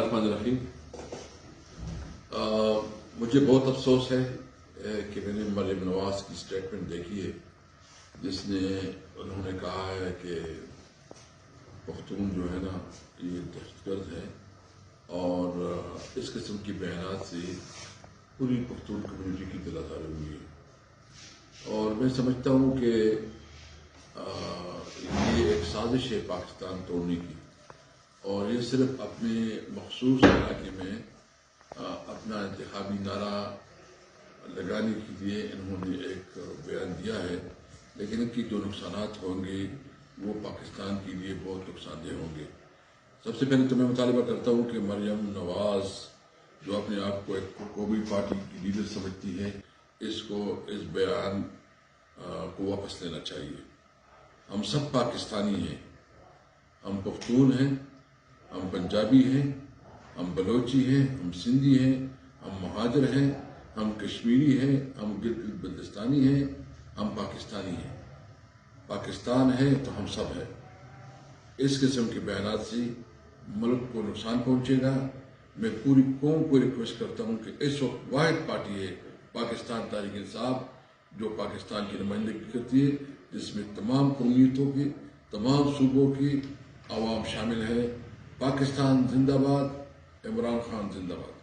रहीम। मुझे बहुत अफसोस है कि मैंने मरियम नवाज की स्टेटमेंट देखी है जिसने उन्होंने कहा है कि पख्तून जो है ना ये दहशतगर्द है और इस किस्म की बयानात से पूरी पख्तून कम्युनिटी की दिल आज़ारी हुई है। और मैं समझता हूँ कि ये एक साजिश है पाकिस्तान तोड़ने की, और ये सिर्फ अपने मखसूस इलाके में अपना इंतखाबी नारा लगाने के लिए इन्होंने एक बयान दिया है, लेकिन इनकी जो नुकसानात होंगे वो पाकिस्तान के लिए बहुत नुकसानदेह होंगे। सबसे पहले तो मैं मुतालबा करता हूँ कि मरियम नवाज जो अपने आप को एक कौमी पार्टी की लीडर समझती है, इसको इस बयान को वापस लेना चाहिए। हम सब पाकिस्तानी हैं, हम पख्तून हैं, हम पंजाबी हैं, हम बलोची हैं, हम सिंधी हैं, हम महाजर हैं, हम कश्मीरी हैं, हम गिलगित बल्तिस्तानी हैं, हम पाकिस्तानी हैं। पाकिस्तान है तो हम सब हैं। इस किस्म के बयानात से मुल्क को नुकसान पहुंचेगा। मैं पूरी कौम को रिक्वेस्ट करता हूं कि इस वक्त वाहिद पार्टी है पाकिस्तान तहरीक इंसाफ जो पाकिस्तान की नुमाइंदगी करती है, जिसमें तमाम कौमियतों की, तमाम सूबों की आवाम शामिल है। पाकिस्तान जिंदाबाद, इमरान खान जिंदाबाद।